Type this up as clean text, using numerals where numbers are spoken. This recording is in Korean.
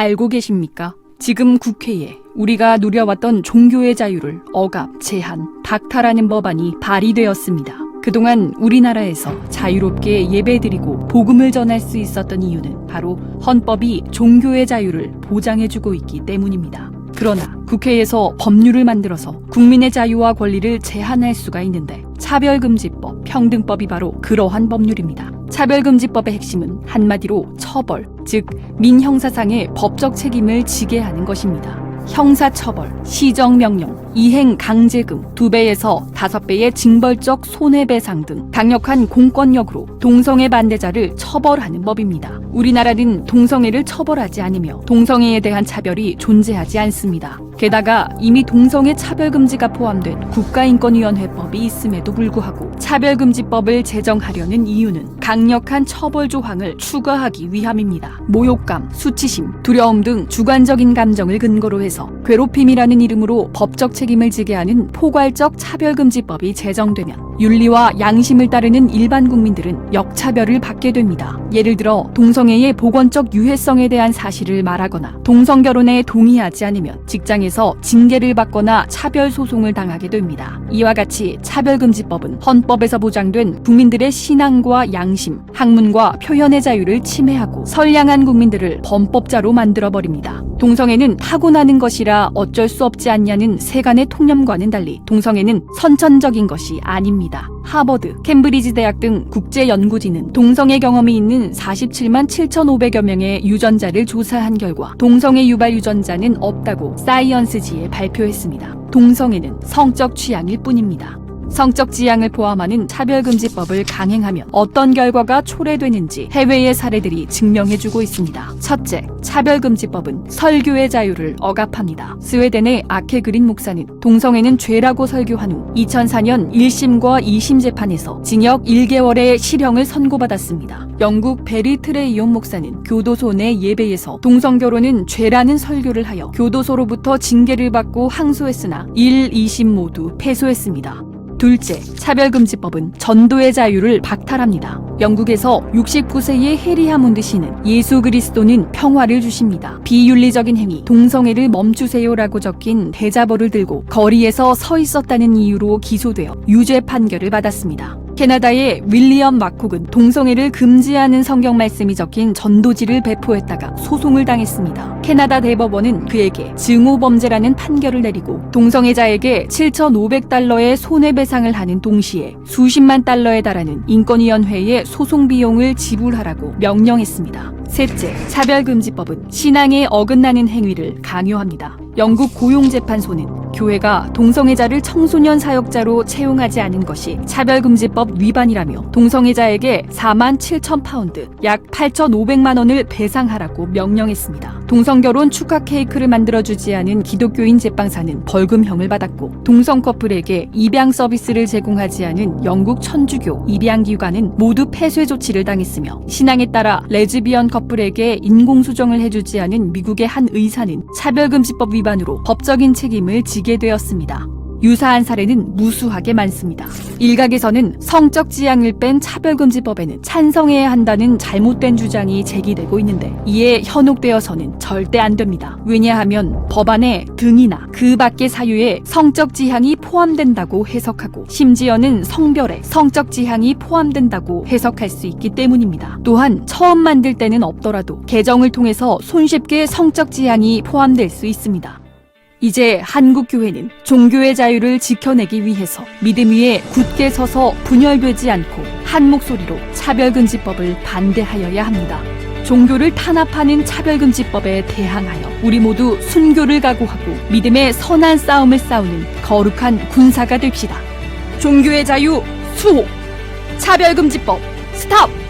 알고 계십니까? 지금 국회에 우리가 누려왔던 종교의 자유를 억압, 제한, 박탈하는 법안이 발의되었습니다. 그동안 우리나라에서 자유롭게 예배드리고 복음을 전할 수 있었던 이유는 바로 헌법이 종교의 자유를 보장해주고 있기 때문입니다. 그러나 국회에서 법률을 만들어서 국민의 자유와 권리를 제한할 수가 있는데 차별금지법, 평등법이 바로 그러한 법률입니다. 차별금지법의 핵심은 한마디로 처벌, 즉 민형사상의 법적 책임을 지게 하는 것입니다. 형사처벌, 시정명령, 이행강제금, 2배에서 5배의 징벌적 손해배상 등 강력한 공권력으로 동성애 반대자를 처벌하는 법입니다. 우리나라는 동성애를 처벌하지 않으며 동성애에 대한 차별이 존재하지 않습니다. 게다가 이미 동성애 차별금지가 포함된 국가인권위원회법이 있음에도 불구하고 차별금지법을 제정하려는 이유는 강력한 처벌 조항을 추가하기 위함입니다. 모욕감, 수치심, 두려움 등 주관적인 감정을 근거로 해서 괴롭힘이라는 이름으로 법적 책임을 지게 하는 포괄적 차별금지법이 제정되면 윤리와 양심을 따르는 일반 국민들은 역차별을 받게 됩니다. 예를 들어 동성애의 보건적 유해성에 대한 사실을 말하거나 동성결혼에 동의하지 않으면 직장에서 징계를 받거나 차별 소송을 당하게 됩니다. 이와 같이 차별금지법은 헌법에서 보장된 국민들의 신앙과 양심, 학문과 표현의 자유를 침해하고 선량한 국민들을 범법자로 만들어버립니다. 동성애는 타고나는 것이라 어쩔 수 없지 않냐는 세간의 통념과는 달리 동성애는 선천적인 것이 아닙니다. 하버드, 캠브리지 대학 등 국제연구진은 동성애 경험이 있는 47만 7,500여 명의 유전자를 조사한 결과 동성애 유발 유전자는 없다고 사이언스지에 발표했습니다. 동성애는 성적 취향일 뿐입니다. 성적 지향을 포함하는 차별금지법을 강행하면 어떤 결과가 초래되는지 해외의 사례들이 증명해주고 있습니다. 첫째, 차별금지법은 설교의 자유를 억압합니다. 스웨덴의 아케그린 목사는 동성애는 죄라고 설교한 후 2004년 1심과 2심 재판에서 징역 1개월의 실형을 선고받았습니다. 영국 베리 트레이온 목사는 교도소 내 예배에서 동성결혼은 죄라는 설교를 하여 교도소로부터 징계를 받고 항소했으나 1, 2심 모두 패소했습니다. 둘째, 차별금지법은 전도의 자유를 박탈합니다. 영국에서 69세의 해리 하몬드 씨는 예수 그리스도는 평화를 주십니다. 비윤리적인 행위, 동성애를 멈추세요라고 적힌 대자보를 들고 거리에서 서 있었다는 이유로 기소되어 유죄 판결을 받았습니다. 캐나다의 윌리엄 마콕은 동성애를 금지하는 성경 말씀이 적힌 전도지를 배포했다가 소송을 당했습니다. 캐나다 대법원은 그에게 증오범죄라는 판결을 내리고 동성애자에게 7,500달러의 손해배상을 하는 동시에 수십만 달러에 달하는 인권위원회의 소송 비용을 지불하라고 명령했습니다. 셋째, 차별금지법은 신앙에 어긋나는 행위를 강요합니다. 영국 고용재판소는 교회가 동성애자를 청소년 사역자로 채용하지 않은 것이 차별금지법 위반이라며 동성애자에게 4만 7천 파운드, 약 8,500만 원을 배상하라고 명령했습니다. 동성결혼 축하 케이크를 만들어주지 않은 기독교인 제빵사는 벌금형을 받았고 동성 커플에게 입양 서비스를 제공하지 않은 영국 천주교 입양기관은 모두 폐쇄 조치를 당했으며 신앙에 따라 레즈비언 커플에게 인공수정을 해주지 않은 미국의 한 의사는 차별금지법 위반으로 법적인 책임을 지게 되었습니다. 유사한 사례는 무수하게 많습니다. 일각에서는 성적 지향을 뺀 차별금지법에는 찬성해야 한다는 잘못된 주장이 제기되고 있는데 이에 현혹되어서는 절대 안 됩니다. 왜냐하면 법안에 등이나 그 밖의 사유에 성적 지향이 포함된다고 해석하고 심지어는 성별에 성적 지향이 포함된다고 해석할 수 있기 때문입니다. 또한 처음 만들 때는 없더라도 개정을 통해서 손쉽게 성적 지향이 포함될 수 있습니다. 이제 한국교회는 종교의 자유를 지켜내기 위해서 믿음 위에 굳게 서서 분열되지 않고 한 목소리로 차별금지법을 반대하여야 합니다. 종교를 탄압하는 차별금지법에 대항하여 우리 모두 순교를 각오하고 믿음의 선한 싸움을 싸우는 거룩한 군사가 됩시다. 종교의 자유 수호! 차별금지법 스탑!